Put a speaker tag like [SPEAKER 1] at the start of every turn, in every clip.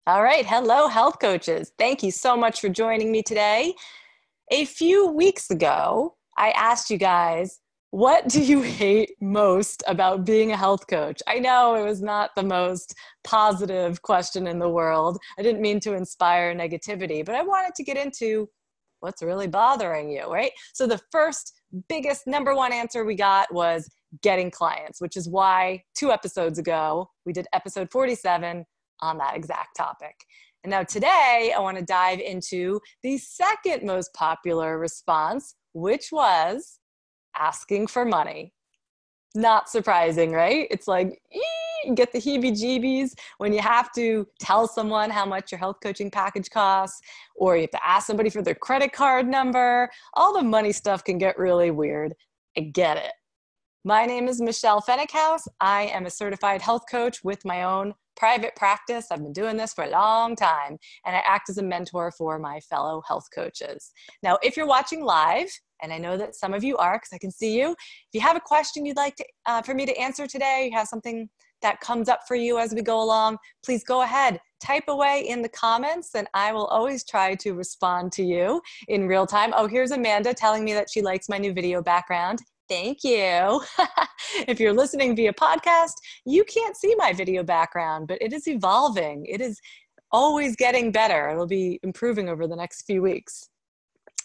[SPEAKER 1] All right. Hello, health coaches. Thank you so much for joining me today. A few weeks ago, I asked you guys, what do you hate most about being a health coach? I know it was not the most positive question in the world. I didn't mean to inspire negativity, but I wanted to get into what's really bothering you, right? So the first biggest number one answer we got was getting clients, which is why 2 episodes ago, we did episode 47 on that exact topic. And now today, I want to dive into the second most popular response, which was asking for money. Not surprising, right? It's like, you get the heebie-jeebies when you have to tell someone how much your health coaching package costs, or you have to ask somebody for their credit card number. All the money stuff can get really weird. I get it. My name is Michelle Fennickhouse. I am a certified health coach with my own private practice. I've been doing this for a long time, and I act as a mentor for my fellow health coaches. Now, if you're watching live, and I know that some of you are because I can see you, if you have a question you'd like for me to answer today, you have something that comes up for you as we go along, please go ahead, type away in the comments, and I will always try to respond to you in real time. Oh, here's Amanda telling me that she likes my new video background. Thank you. If you're listening via podcast, you can't see my video background, but it is evolving. It is always getting better. It'll be improving over the next few weeks.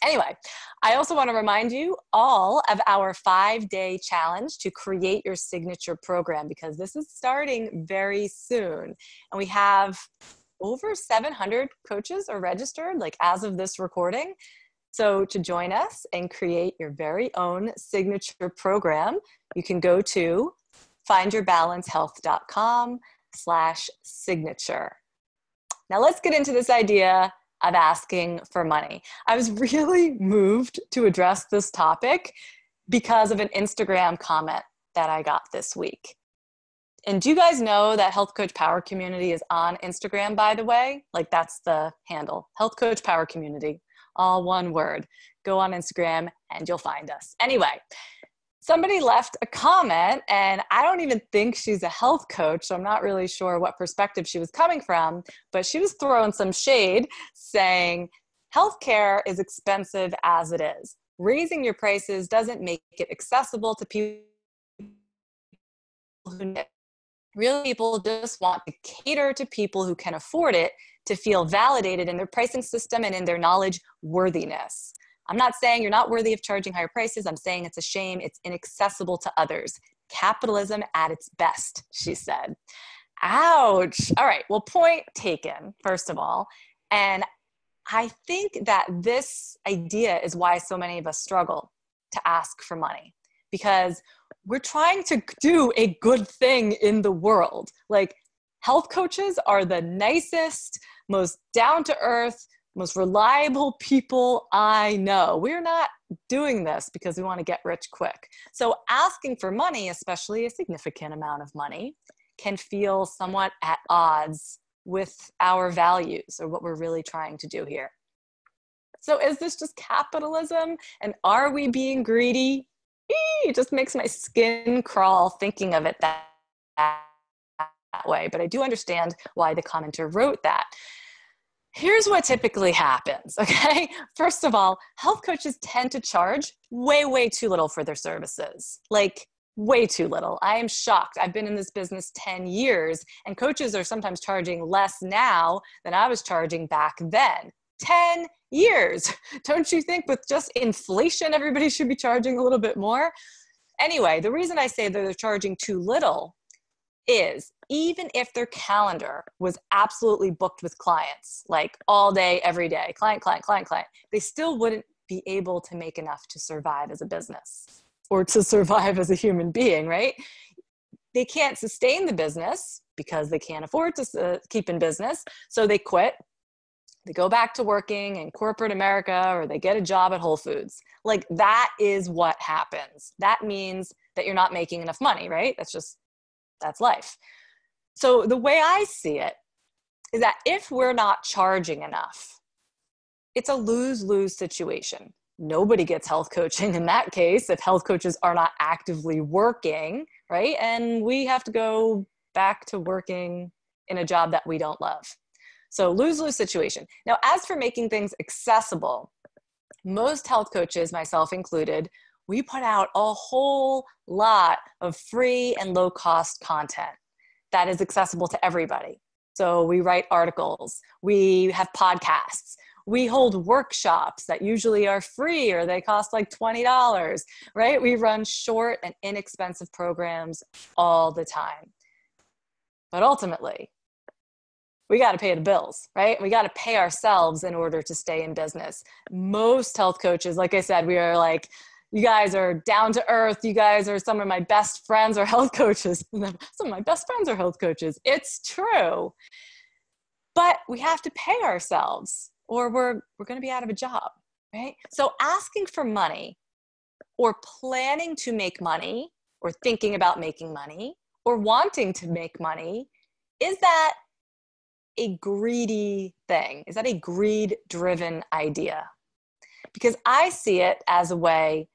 [SPEAKER 1] Anyway, I also want to remind you all of our 5-day challenge to create your signature program, because this is starting very soon. And we have over 700 coaches are registered, like as of this recording. So to join us and create your very own signature program, you can go to findyourbalancehealth.com/signature. Now let's get into this idea of asking for money. I was really moved to address this topic because of an Instagram comment that I got this week. And do you guys know that Health Coach Power Community is on Instagram, by the way? Like, that's the handle, Health Coach Power Community. All one word. Go on Instagram and you'll find us. Anyway, somebody left a comment, and I don't even think she's a health coach, so I'm not really sure what perspective she was coming from, but she was throwing some shade saying, healthcare is expensive as it is. Raising your prices doesn't make it accessible to people who real people just want to cater to people who can afford it, to feel validated in their pricing system and in their knowledge worthiness. I'm not saying you're not worthy of charging higher prices. I'm saying it's a shame. It's inaccessible to others. Capitalism at its best, she said. Ouch. All right. Well, point taken, first of all. And I think that this idea is why so many of us struggle to ask for money, because we're trying to do a good thing in the world. Like, health coaches are the nicest, most down-to-earth, most reliable people I know. We're not doing this because we want to get rich quick. So asking for money, especially a significant amount of money, can feel somewhat at odds with our values or what we're really trying to do here. So is this just capitalism? And are we being greedy? It just makes my skin crawl thinking of it that way, but I do understand why the commenter wrote that. Here's what typically happens, okay? First of all, health coaches tend to charge way, way too little for their services. Like, way too little. I am shocked. I've been in this business 10 years, and coaches are sometimes charging less now than I was charging back then. 10 years. Don't you think with just inflation, everybody should be charging a little bit more? Anyway, the reason I say that they're charging too little is, even if their calendar was absolutely booked with clients, like all day, every day, client, they still wouldn't be able to make enough to survive as a business or to survive as a human being, right? They can't sustain the business because they can't afford to keep in business. So they quit. They go back to working in corporate America, or they get a job at Whole Foods. Like, that is what happens. That means that you're not making enough money, right? That's life. So the way I see it is that if we're not charging enough, it's a lose-lose situation. Nobody gets health coaching in that case if health coaches are not actively working, right? And we have to go back to working in a job that we don't love. So lose-lose situation. Now, as for making things accessible, most health coaches, myself included, we put out a whole lot of free and low-cost content that is accessible to everybody. So we write articles, we have podcasts, we hold workshops that usually are free or they cost like $20, right? We run short and inexpensive programs all the time. But ultimately, we got to pay the bills, right? We got to pay ourselves in order to stay in business. Most health coaches, like I said, we are like, you guys are down to earth. You guys are some of my best friends or health coaches. Some of my best friends are health coaches. It's true. But we have to pay ourselves or we're going to be out of a job, right? So asking for money or planning to make money or thinking about making money or wanting to make money, is that a greedy thing? Is that a greed-driven idea? Because I see it as a way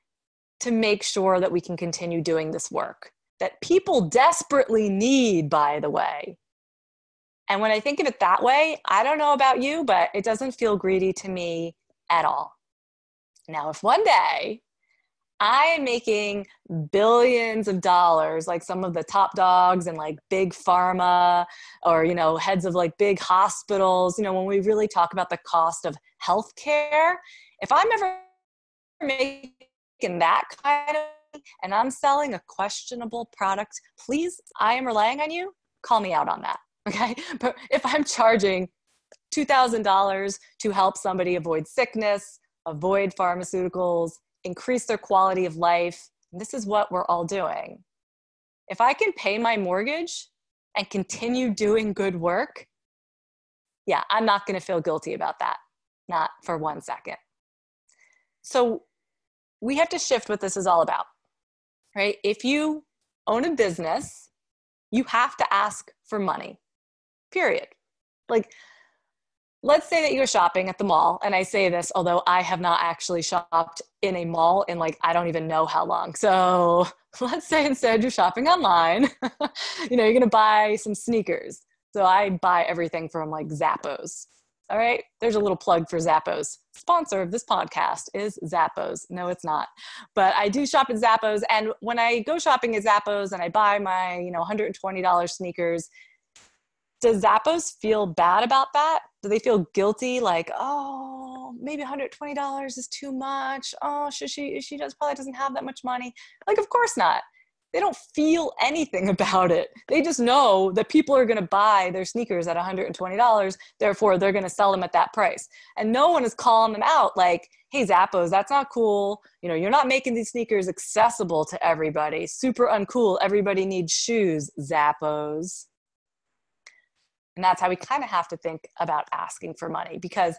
[SPEAKER 1] to make sure that we can continue doing this work that people desperately need, by the way. And when I think of it that way, I don't know about you, but it doesn't feel greedy to me at all. Now, if one day I am making billions of dollars, like some of the top dogs and like big pharma or, you know, heads of like big hospitals, you know, when we really talk about the cost of healthcare, if I'm ever making that kind of, and I'm selling a questionable product, please, I am relying on you, call me out on that, okay? But if I'm charging $2,000 to help somebody avoid sickness, avoid pharmaceuticals, increase their quality of life, and this is what we're all doing. If I can pay my mortgage and continue doing good work, yeah, I'm not going to feel guilty about that, not for 1 second. So we have to shift what this is all about, right? If you own a business, you have to ask for money, period. Like, let's say that you're shopping at the mall, and I say this, although I have not actually shopped in a mall in like, I don't even know how long. So let's say instead you're shopping online, you know, you're going to buy some sneakers. So I buy everything from like Zappos. All right. There's a little plug for Zappos. Sponsor of this podcast is Zappos. No, it's not. But I do shop at Zappos. And when I go shopping at Zappos and I buy my, you know, $120 sneakers, does Zappos feel bad about that? Do they feel guilty? Like, oh, maybe $120 is too much. Oh, she probably doesn't have that much money. Like, of course not. They don't feel anything about it. They just know that people are going to buy their sneakers at $120. Therefore, they're going to sell them at that price. And no one is calling them out like, hey, Zappos, that's not cool. You know, you're not making these sneakers accessible to everybody. Super uncool. Everybody needs shoes, Zappos. And that's how we kind of have to think about asking for money because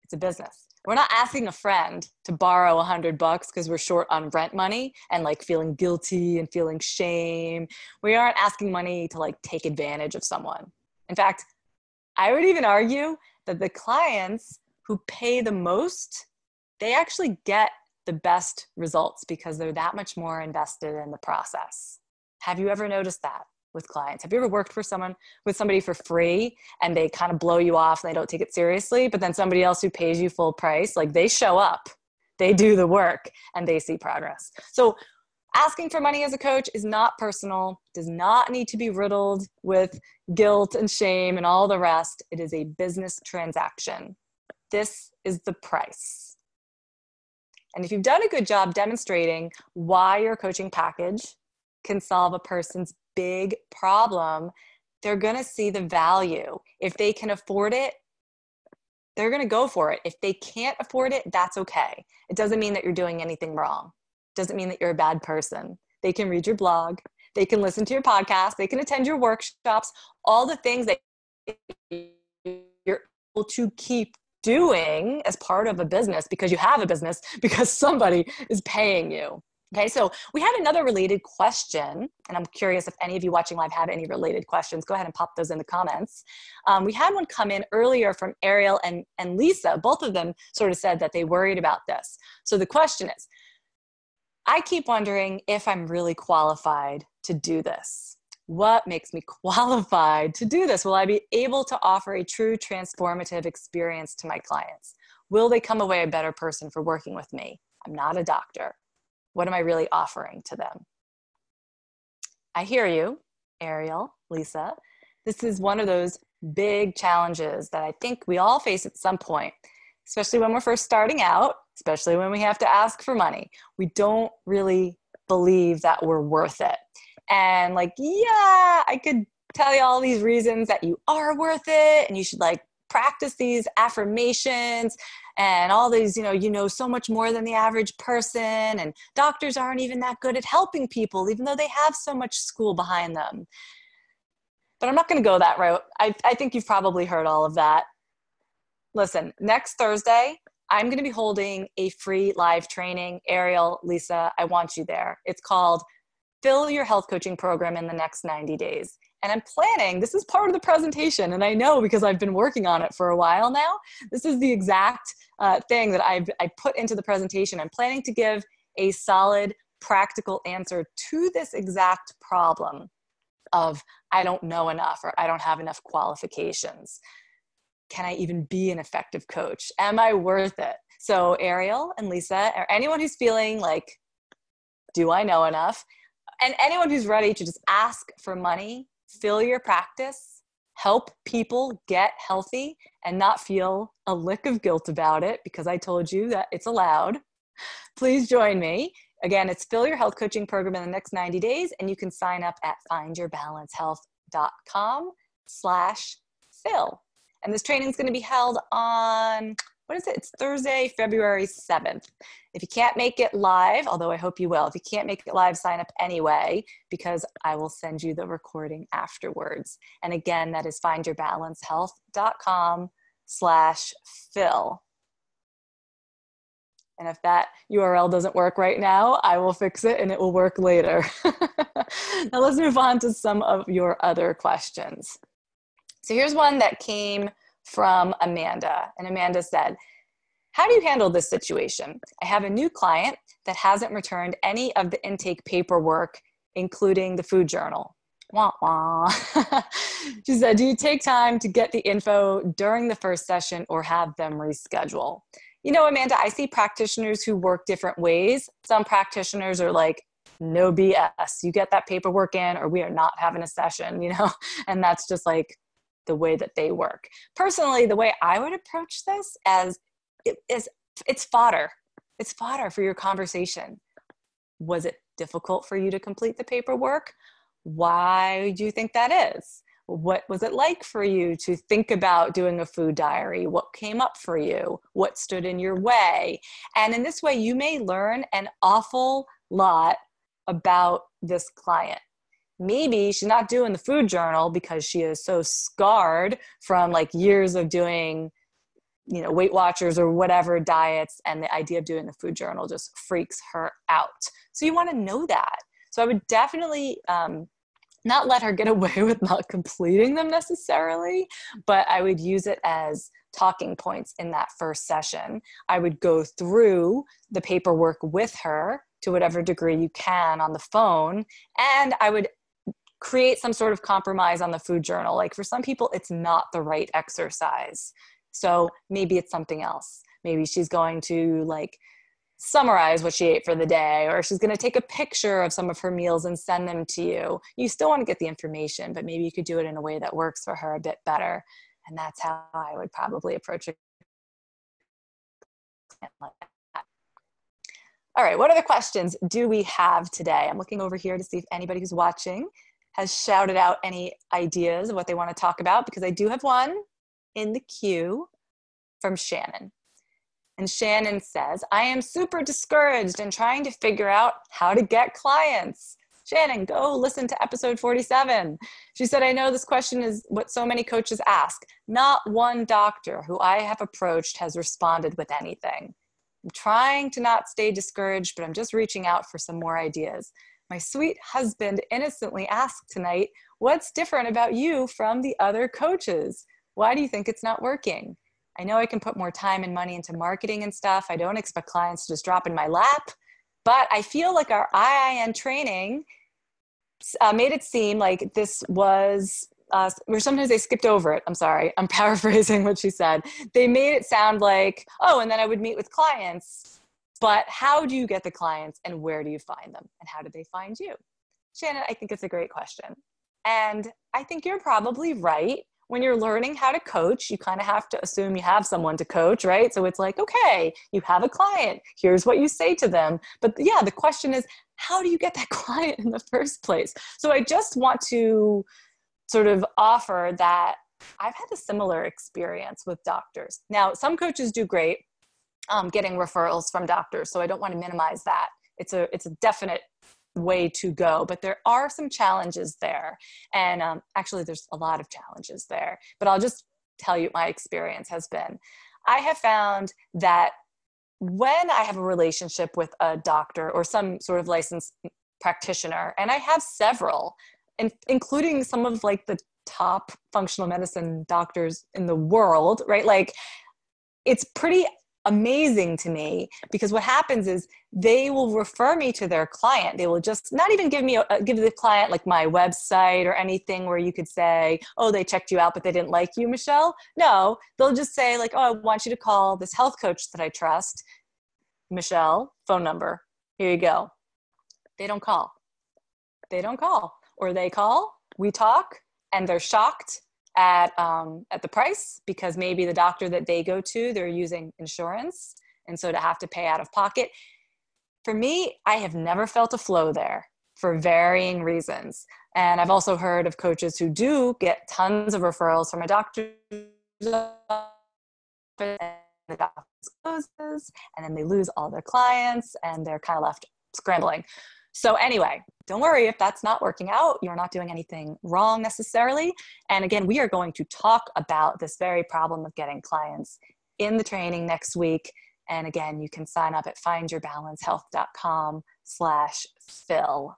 [SPEAKER 1] it's a business. We're not asking a friend to borrow $100 because we're short on rent money and like feeling guilty and feeling shame. We aren't asking money to like take advantage of someone. In fact, I would even argue that the clients who pay the most, they actually get the best results because they're that much more invested in the process. Have you ever noticed that with clients? Have you ever worked for somebody for free and they kind of blow you off and they don't take it seriously, but then somebody else who pays you full price, like they show up, they do the work and they see progress. So asking for money as a coach is not personal, does not need to be riddled with guilt and shame and all the rest. It is a business transaction. This is the price. And if you've done a good job demonstrating why your coaching package can solve a person's big problem, they're going to see the value. If they can afford it, they're going to go for it. If they can't afford it, that's okay. It doesn't mean that you're doing anything wrong. It doesn't mean that you're a bad person. They can read your blog. They can listen to your podcast. They can attend your workshops, all the things that you're able to keep doing as part of a business because you have a business, because somebody is paying you. Okay, so we had another related question, and I'm curious if any of you watching live have any related questions. Go ahead and pop those in the comments. We had one come in earlier from Ariel and Lisa. Both of them sort of said that they worried about this. So the question is, I keep wondering if I'm really qualified to do this. What makes me qualified to do this? Will I be able to offer a true transformative experience to my clients? Will they come away a better person for working with me? I'm not a doctor. What am I really offering to them? I hear you, Ariel, Lisa. This is one of those big challenges that I think we all face at some point, especially when we're first starting out, especially when we have to ask for money. We don't really believe that we're worth it. And like, yeah, I could tell you all these reasons that you are worth it, and you should like practice these affirmations and all these, you know so much more than the average person, and doctors aren't even that good at helping people, even though they have so much school behind them. But I'm not going to go that route. I think you've probably heard all of that. Listen, next Thursday, I'm going to be holding a free live training. Ariel, Lisa, I want you there. It's called Fill Your Health Coaching Program in the Next 90 Days. And I'm planning, this is part of the presentation, and I know because I've been working on it for a while now, this is the exact thing that I put into the presentation. I'm planning to give a solid, practical answer to this exact problem of I don't know enough, or I don't have enough qualifications. Can I even be an effective coach? Am I worth it? So Ariel and Lisa, or anyone who's feeling like, do I know enough? And anyone who's ready to just ask for money, fill your practice, help people get healthy and not feel a lick of guilt about it because I told you that it's allowed, please join me. Again, it's Fill Your Health Coaching Program in the Next 90 Days, and you can sign up at findyourbalancehealth.com/fill. And this training is going to be held on, It's Thursday, February 7th. If you can't make it live, although I hope you will, if you can't make it live, sign up anyway, because I will send you the recording afterwards. And again, that is findyourbalancehealth.com/fill. And if that URL doesn't work right now, I will fix it and it will work later. Now let's move on to some of your other questions. So here's one that came from Amanda. And Amanda said, how do you handle this situation? I have a new client that hasn't returned any of the intake paperwork, including the food journal. Wah, wah. She said, do you take time to get the info during the first session or have them reschedule? You know, Amanda, I see practitioners who work different ways. Some practitioners are like, no BS, you get that paperwork in or we are not having a session, and that's just like the way that they work. Personally, the way I would approach this it's fodder. It's fodder for your conversation. Was it difficult for you to complete the paperwork? Why do you think that is? What was it like for you to think about doing a food diary? What came up for you? What stood in your way? And in this way, you may learn an awful lot about this client. Maybe she's not doing the food journal because she is so scarred from like years of doing, Weight Watchers or whatever diets, and the idea of doing the food journal just freaks her out. So you want to know that. So I would definitely not let her get away with not completing them necessarily, but I would use it as talking points in that first session. I would go through the paperwork with her to whatever degree you can on the phone, and I would create some sort of compromise on the food journal. Like for some people, it's not the right exercise. So maybe it's something else. Maybe she's going to like summarize what she ate for the day, or she's going to take a picture of some of her meals and send them to you. You still want to get the information, but maybe you could do it in a way that works for her a bit better. And that's how I would probably approach it. All right, what other questions do we have today? I'm looking over here to see if anybody who's watching has shouted out any ideas of what they want to talk about, because I do have one in the queue from Shannon. And Shannon says, I am super discouraged and trying to figure out how to get clients. Shannon, go listen to episode 47. She said, I know this question is what so many coaches ask. Not one doctor who I have approached has responded with anything. I'm trying to not stay discouraged, but I'm just reaching out for some more ideas. My sweet husband innocently asked tonight, what's different about you from the other coaches? Why do you think it's not working? I know I can put more time and money into marketing and stuff. I don't expect clients to just drop in my lap, but I feel like our IIN training made it seem like this was, or sometimes they skipped over it. I'm sorry, I'm paraphrasing what she said. They made it sound like, oh, and then I would meet with clients, but how do you get the clients and where do you find them and how do they find you? Shannon, I think it's a great question. And I think you're probably right. When you're learning how to coach, you kind of have to assume you have someone to coach, right? So it's like, okay, you have a client. Here's what you say to them. But yeah, the question is, how do you get that client in the first place? So I just want to sort of offer that I've had a similar experience with doctors. Now, some coaches do great getting referrals from doctors, so I don't want to minimize that. It's a definite way to go, but there are some challenges there. And actually there's a lot of challenges there, but I'll just tell you my experience has been. I have found that when I have a relationship with a doctor or some sort of licensed practitioner, and I have several, including some of like the top functional medicine doctors in the world, right? Like it's pretty amazing to me because what happens is they will refer me to their client. They will just not even give the client like my website or anything where you could say, oh, they checked you out, but they didn't like you, Michelle. No, they'll just say like, oh, I want you to call this health coach that I trust. Michelle, phone number. Here you go. They don't call. They don't call. Or they call, we talk, and they're shocked at the price because maybe the doctor that they go to, they're using insurance. And so to have to pay out of pocket. For me, I have never felt a flow there for varying reasons. And I've also heard of coaches who do get tons of referrals from a doctor's office and the doctor closes and then they lose all their clients and they're kind of left scrambling. So anyway, don't worry if that's not working out. You're not doing anything wrong necessarily. And again, we are going to talk about this very problem of getting clients in the training next week. And again, you can sign up at findyourbalancehealth.com/Phil.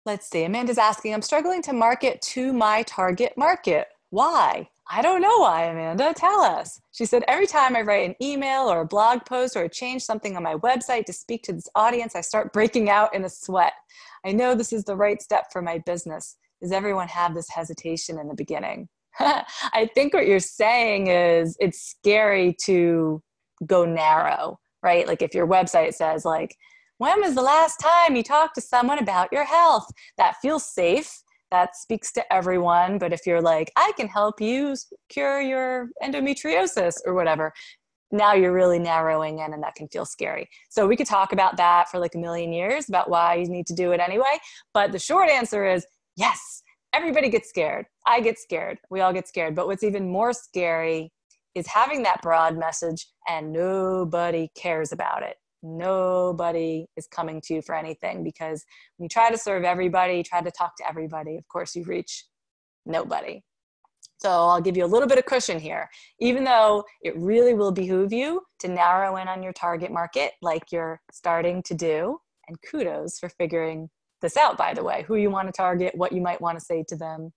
[SPEAKER 1] Let's see, Amanda's asking, I'm struggling to market to my target market. Why? I don't know why, Amanda. Tell us. She said, every time I write an email or a blog post or change something on my website to speak to this audience, I start breaking out in a sweat. I know this is the right step for my business. Does everyone have this hesitation in the beginning? I think what you're saying is it's scary to go narrow, right? Like if your website says like, when was the last time you talked to someone about your health? That feels safe. That speaks to everyone. But if you're like, I can help you cure your endometriosis or whatever, now you're really narrowing in and that can feel scary. So we could talk about that for like a million years about why you need to do it anyway. But the short answer is yes, everybody gets scared. I get scared. We all get scared. But what's even more scary is having that broad message and nobody cares about it. Nobody is coming to you for anything because when you try to serve everybody, try to talk to everybody, of course you reach nobody. So I'll give you a little bit of cushion here, even though it really will behoove you to narrow in on your target market like you're starting to do. And kudos for figuring this out, by the way, who you want to target, what you might want to say to them.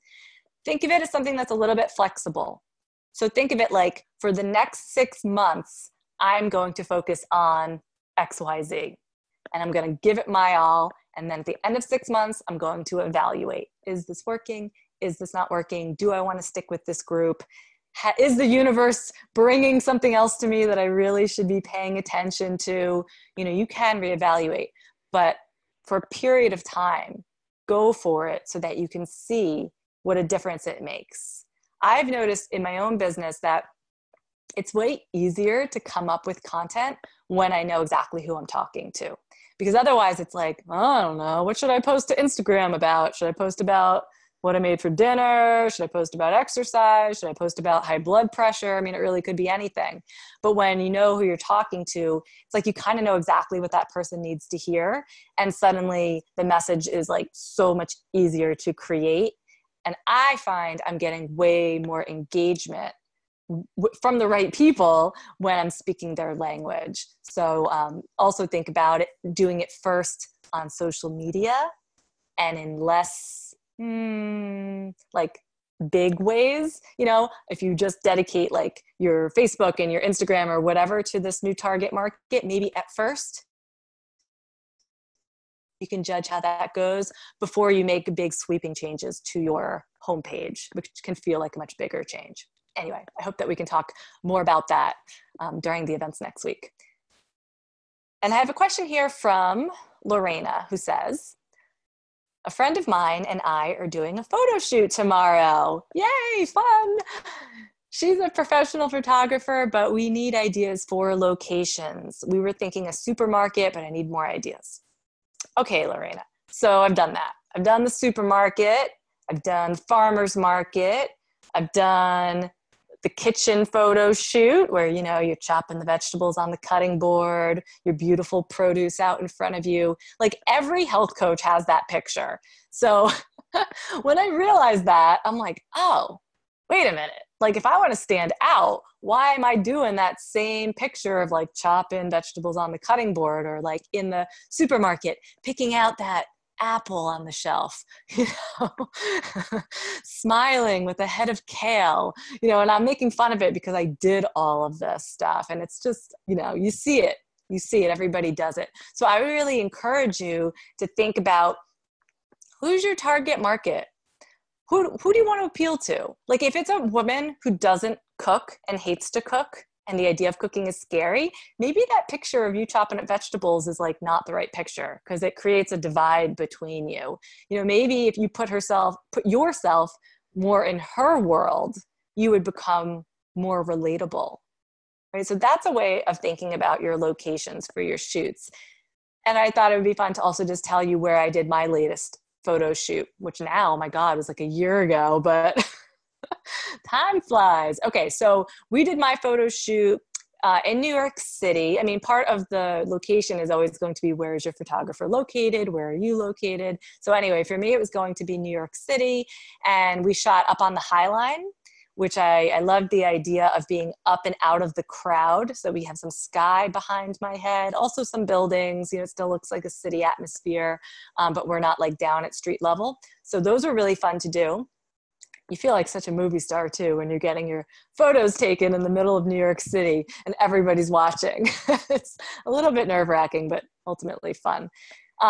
[SPEAKER 1] Think of it as something that's a little bit flexible. So think of it like for the next 6 months, I'm going to focus on XYZ and I'm going to give it my all. And then at the end of 6 months, I'm going to evaluate. Is this working? Is this not working? Do I want to stick with this group? Is the universe bringing something else to me that I really should be paying attention to? You know, you can reevaluate, but for a period of time, go for it so that you can see what a difference it makes. I've noticed in my own business that it's way easier to come up with content when I know exactly who I'm talking to. Because otherwise it's like, I don't know, what should I post to Instagram about? Should I post about what I made for dinner? Should I post about exercise? Should I post about high blood pressure? I mean, it really could be anything. But when you know who you're talking to, it's like you kind of know exactly what that person needs to hear. And suddenly the message is like so much easier to create. And I find I'm getting way more engagement from the right people when I'm speaking their language. So also think about it, doing it first on social media and in less like big ways. You know, if you just dedicate like your Facebook and your Instagram or whatever to this new target market, maybe at first You can judge how that goes before you make big sweeping changes to your homepage, which can feel like a much bigger change. Anyway, I hope that we can talk more about that during the events next week. And I have a question here from Lorena, who says, a friend of mine and I are doing a photo shoot tomorrow. Yay, fun. She's a professional photographer, but we need ideas for locations. We were thinking a supermarket, but I need more ideas. Okay, Lorena, so I've done that. I've done the supermarket, I've done farmer's market, I've done the kitchen photo shoot where, you know, you're chopping the vegetables on the cutting board, your beautiful produce out in front of you. Like every health coach has that picture. So when I realized that, I'm like, oh, wait a minute. Like if I want to stand out, why am I doing that same picture of like chopping vegetables on the cutting board, or like in the supermarket, picking out that apple on the shelf, you know, smiling with a head of kale, you know, and I'm making fun of it because I did all of this stuff. And it's just, you know, you see it, everybody does it. So I really encourage you to think about, who's your target market? Who do you want to appeal to? Like if it's a woman who doesn't cook and hates to cook, and the idea of cooking is scary, maybe that picture of you chopping up vegetables is like not the right picture, because it creates a divide between you. You know, maybe if you put yourself more in her world, you would become more relatable, right? So that's a way of thinking about your locations for your shoots. And I thought it would be fun to also just tell you where I did my latest photo shoot, which now, oh my God, was like a year ago, but time flies. Okay, so we did my photo shoot in New York City. I mean, part of the location is always going to be, where is your photographer located? Where are you located? So anyway, for me, it was going to be New York City, and we shot up on the High Line, which I loved the idea of being up and out of the crowd. So we have some sky behind my head, also some buildings, you know, it still looks like a city atmosphere, but we're not like down at street level. So those were really fun to do. You feel like such a movie star too when you're getting your photos taken in the middle of New York City and everybody's watching. It's a little bit nerve-wracking, but ultimately fun.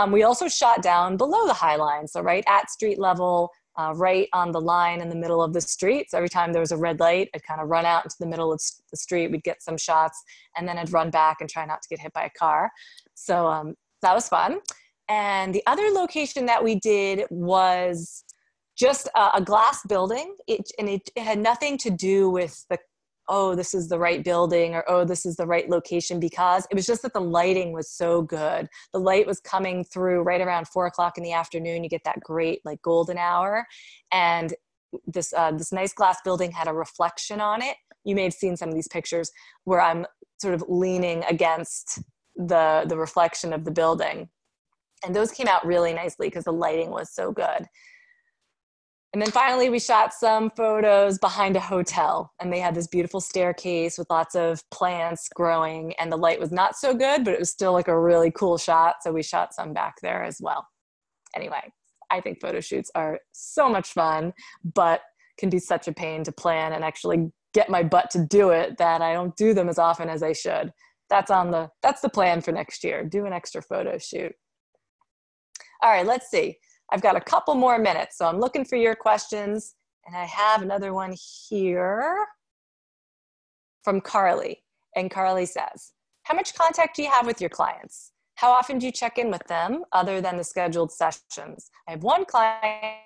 [SPEAKER 1] We also shot down below the High Line, so right at street level, right on the line in the middle of the street. So every time there was a red light, I'd kind of run out into the middle of the street, we'd get some shots, and then I'd run back and try not to get hit by a car. So that was fun. And the other location that we did was just a glass building. It had nothing to do with the, oh, this is the right building, or, oh, this is the right location, because it was just that the lighting was so good. The light was coming through right around 4 o'clock in the afternoon. You get that great like golden hour. And this nice glass building had a reflection on it. You may have seen some of these pictures where I'm sort of leaning against the reflection of the building. And those came out really nicely because the lighting was so good. And then finally, we shot some photos behind a hotel, and they had this beautiful staircase with lots of plants growing, and the light was not so good, but it was still like a really cool shot. So we shot some back there as well. Anyway, I think photo shoots are so much fun, but can be such a pain to plan and actually get my butt to do it, that I don't do them as often as I should. That's the plan for next year, do an extra photo shoot. All right, let's see. I've got a couple more minutes, so I'm looking for your questions, and I have another one here from Carly. And Carly says, how much contact do you have with your clients? How often do you check in with them other than the scheduled sessions? I have one client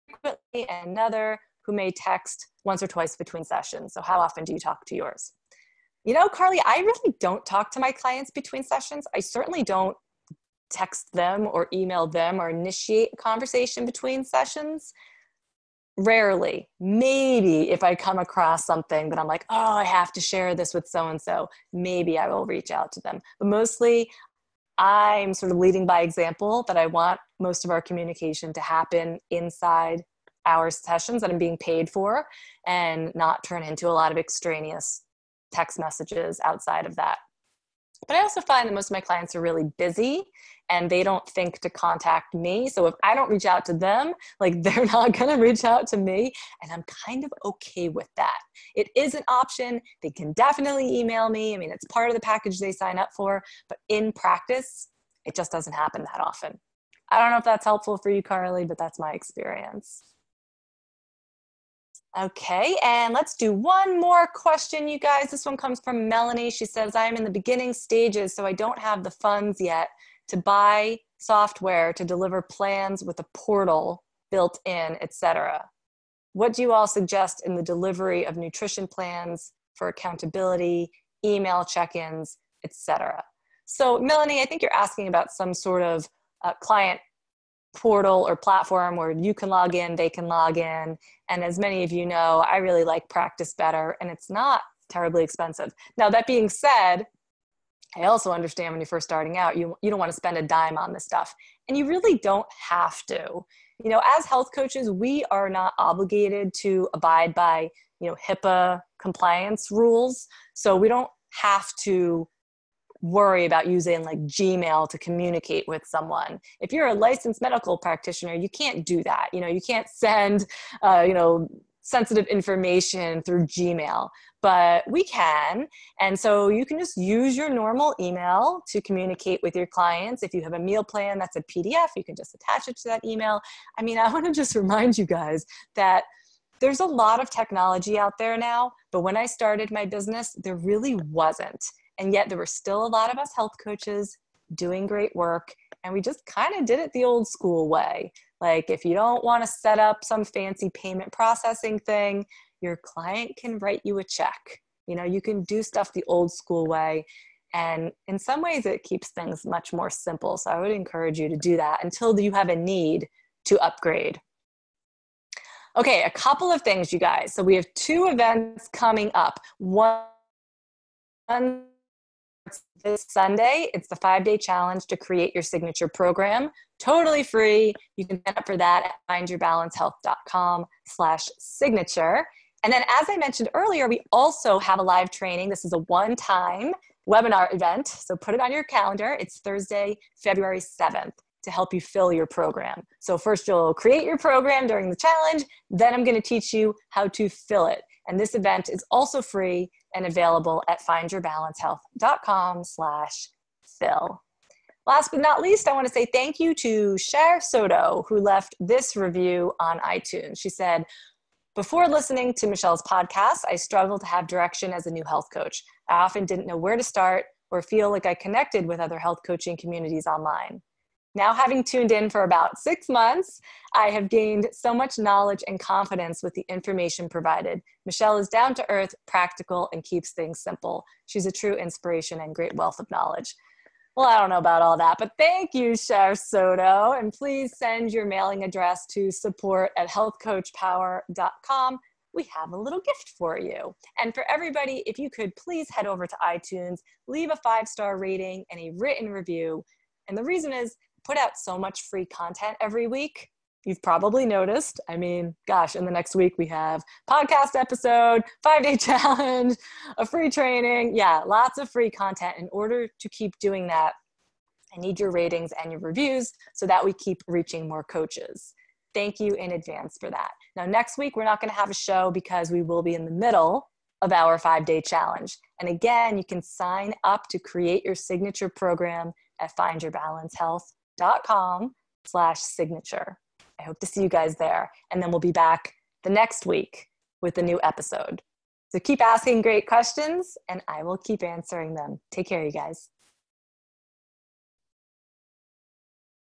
[SPEAKER 1] frequently and another who may text once or twice between sessions. So how often do you talk to yours? You know, Carly, I really don't talk to my clients between sessions. I certainly don't text them or email them or initiate a conversation between sessions. Rarely. Maybe if I come across something that I'm like, oh, I have to share this with so-and-so, maybe I will reach out to them. But mostly I'm sort of leading by example, that I want most of our communication to happen inside our sessions that I'm being paid for, and not turn into a lot of extraneous text messages outside of that. But I also find that most of my clients are really busy and they don't think to contact me. So if I don't reach out to them, like they're not going to reach out to me. And I'm kind of okay with that. It is an option. They can definitely email me. I mean, it's part of the package they sign up for, but in practice, it just doesn't happen that often. I don't know if that's helpful for you, Carly, but that's my experience. Okay, and let's do one more question, you guys. This one comes from Melanie. She says, I am in the beginning stages, so I don't have the funds yet to buy software to deliver plans with a portal built in, etc. What do you all suggest in the delivery of nutrition plans for accountability, email check-ins, etc.? So Melanie, I think you're asking about some sort of client portal or platform where you can log in, they can log in. And as many of you know, I really like Practice Better, and it's not terribly expensive. Now, that being said, I also understand when you're first starting out, you don't want to spend a dime on this stuff. And you really don't have to. You know, as health coaches, we are not obligated to abide by, HIPAA compliance rules. So we don't have to worry about using like Gmail to communicate with someone. If you're a licensed medical practitioner, you can't do that. You can't send, sensitive information through Gmail, but we can. And so you can just use your normal email to communicate with your clients. If you have a meal plan that's a PDF, you can just attach it to that email. I mean, I want to just remind you guys that there's a lot of technology out there now, but when I started my business, there really wasn't. And yet there were still a lot of us health coaches doing great work. And we just kind of did it the old school way. Like if you don't want to set up some fancy payment processing thing, your client can write you a check. You can do stuff the old school way. And in some ways it keeps things much more simple. So I would encourage you to do that until you have a need to upgrade. Okay, a couple of things, you guys. So we have 2 events coming up. One this Sunday, it's the 5-day challenge to create your signature program. Totally free. You can sign up for that at findyourbalancehealth.com/signature. And then as I mentioned earlier, we also have a live training. This is a one-time webinar event. So put it on your calendar. It's Thursday, February 7th to help you fill your program. So first you'll create your program during the challenge. Then I'm going to teach you how to fill it. And this event is also free and available at findyourbalancehealth.com/fill. Last but not least, I want to say thank you to Cher Soto, who left this review on iTunes. She said, before listening to Michelle's podcast, I struggled to have direction as a new health coach. I often didn't know where to start or feel like I connected with other health coaching communities online. Now, having tuned in for about 6 months, I have gained so much knowledge and confidence with the information provided. Michelle is down to earth, practical, and keeps things simple. She's a true inspiration and great wealth of knowledge. Well, I don't know about all that, but thank you, Cher Soto. And please send your mailing address to support@healthcoachpower.com. We have a little gift for you. And for everybody, if you could please head over to iTunes, leave a 5-star rating and a written review. And the reason is, put out so much free content every week. You've probably noticed. I mean, gosh, in the next week we have podcast episode, 5-day challenge, a free training. Yeah, lots of free content. In order to keep doing that, I need your ratings and your reviews so that we keep reaching more coaches. Thank you in advance for that. Now, next week, we're not going to have a show because we will be in the middle of our 5-day challenge. And again, you can sign up to create your signature program at findyourbalancehealth.com/signature. I hope to see you guys there. And then we'll be back the next week with a new episode. So keep asking great questions and I will keep answering them. Take care, you guys.